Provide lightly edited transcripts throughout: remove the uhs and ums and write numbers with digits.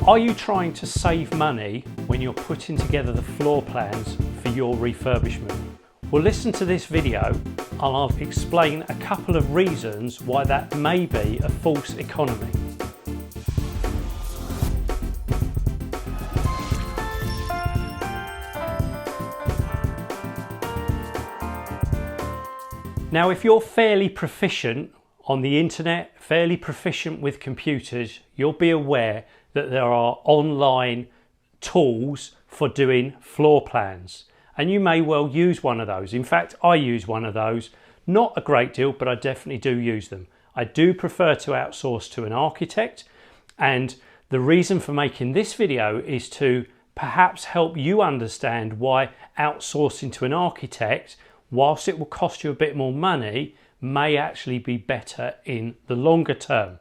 Are you trying to save money when you're putting together the floor plans for your refurbishment? Well, listen to this video and I'll explain a couple of reasons why that may be a false economy. Now, if you're fairly proficient on the internet, fairly proficient with computers, you'll be aware that there are online tools for doing floor plans. And you may well use one of those. In fact, I use one of those. Not a great deal, but I definitely do use them. I do prefer to outsource to an architect. And the reason for making this video is to perhaps help you understand why outsourcing to an architect, whilst it will cost you a bit more money, may actually be better in the longer term.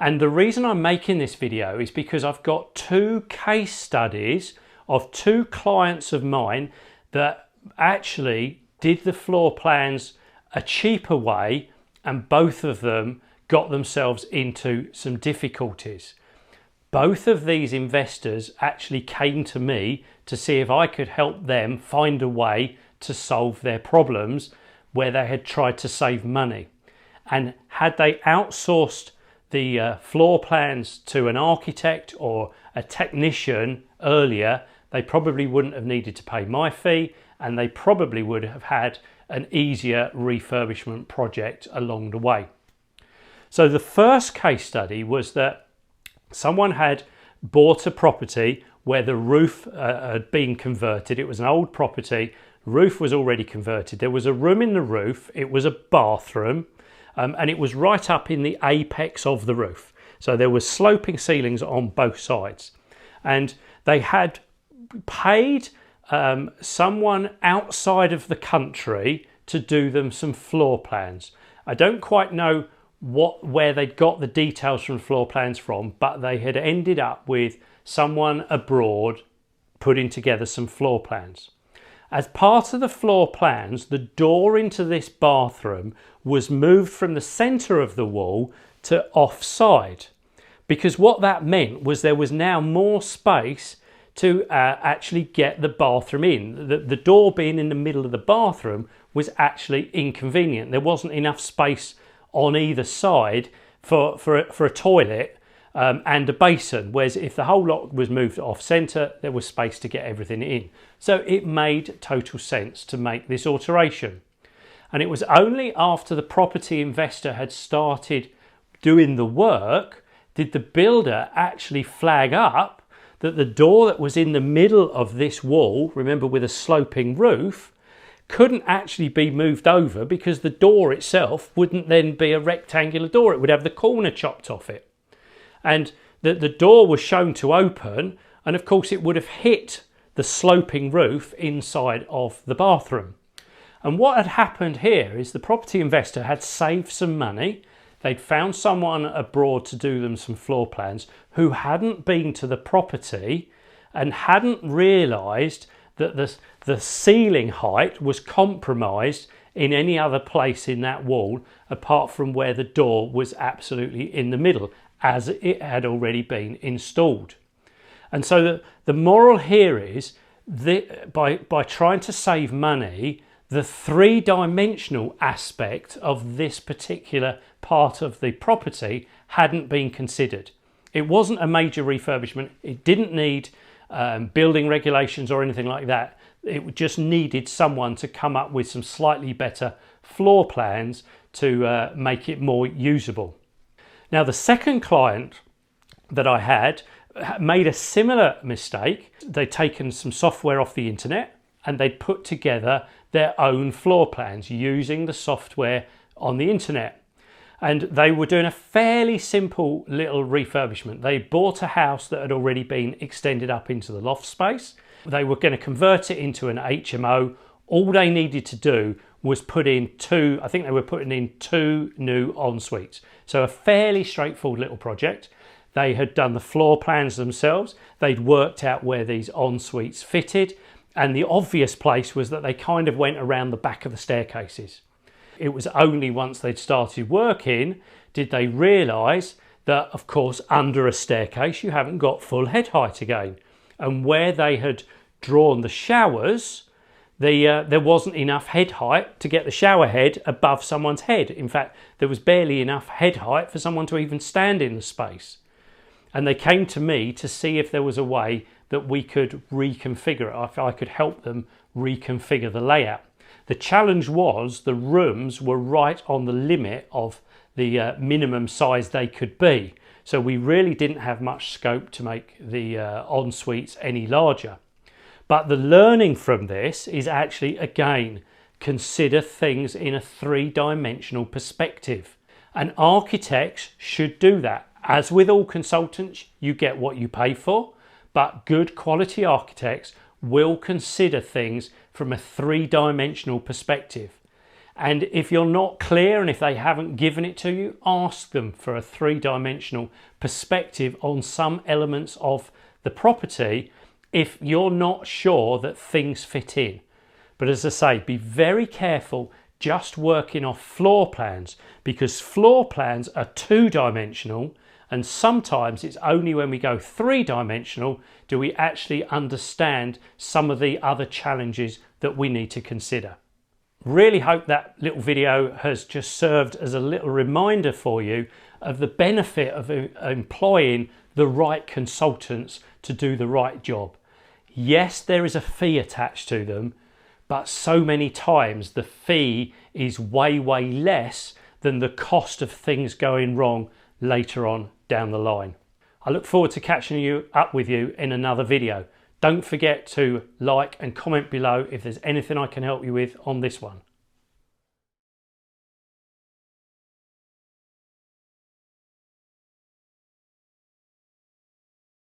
And the reason I'm making this video is because I've got two case studies of two clients of mine that actually did the floor plans a cheaper way, and both of them got themselves into some difficulties. Both of these investors actually came to me to see if I could help them find a way to solve their problems where they had tried to save money. And had they outsourced the floor plans to an architect or a technician earlier, they probably wouldn't have needed to pay my fee, and they probably would have had an easier refurbishment project along the way. So the first case study was that someone had bought a property where the roof had been converted. It was an old property, roof was already converted. There was a room in the roof, it was a bathroom, and it was right up in the apex of the roof. So there was sloping ceilings on both sides. And they had paid someone outside of the country to do them some floor plans. I don't quite know where they'd got the details from floor plans from, but they had ended up with someone abroad putting together some floor plans. As part of the floor plans, the door into this bathroom was moved from the centre of the wall to offside, because what that meant was there was now more space to actually get the bathroom in. The door being in the middle of the bathroom was actually inconvenient. There wasn't enough space on either side for a toilet and a basin, whereas if the whole lot was moved off centre, there was space to get everything in. So it made total sense to make this alteration. And it was only after the property investor had started doing the work did the builder actually flag up that the door that was in the middle of this wall, remember with a sloping roof, couldn't actually be moved over because the door itself wouldn't then be a rectangular door. It would have the corner chopped off it. And the door was shown to open, and of course it would have hit the sloping roof inside of the bathroom. And what had happened here is the property investor had saved some money. They'd found someone abroad to do them some floor plans who hadn't been to the property and hadn't realised that the ceiling height was compromised in any other place in that wall apart from where the door was absolutely in the middle, as it had already been installed. And so the moral here is that by trying to save money, the three-dimensional aspect of this particular part of the property hadn't been considered. It wasn't a major refurbishment. It didn't need building regulations or anything like that. It just needed someone to come up with some slightly better floor plans to make it more usable. Now, the second client that I had made a similar mistake. They'd taken some software off the internet and they'd put together their own floor plans using the software on the internet. And they were doing a fairly simple little refurbishment. They bought a house that had already been extended up into the loft space. They were going to convert it into an HMO. All they needed to do was put in I think they were putting in 2 new en-suites. So a fairly straightforward little project. They had done the floor plans themselves. They'd worked out where these en-suites fitted. And the obvious place was that they kind of went around the back of the staircases. It was only once they'd started working did they realise that, of course, under a staircase, you haven't got full head height again. And where they had drawn the showers, there wasn't enough head height to get the shower head above someone's head. In fact, there was barely enough head height for someone to even stand in the space. And they came to me to see if there was a way that we could reconfigure it, if I could help them reconfigure the layout. The challenge was the rooms were right on the limit of the minimum size they could be. So we really didn't have much scope to make the en-suites any larger. But the learning from this is actually, again, consider things in a three-dimensional perspective. And architects should do that. As with all consultants, you get what you pay for, but good quality architects will consider things from a three-dimensional perspective. And if you're not clear and if they haven't given it to you, ask them for a three-dimensional perspective on some elements of the property if you're not sure that things fit in. But as I say, be very careful just working off floor plans, because floor plans are two-dimensional, and sometimes it's only when we go three-dimensional do we actually understand some of the other challenges that we need to consider. Really hope that little video has just served as a little reminder for you of the benefit of employing the right consultants to do the right job. Yes, there is a fee attached to them, but so many times the fee is way less than the cost of things going wrong later on down the line. I look forward to catching up with you in another video. Don't forget to like and comment below if there's anything I can help you with on this one.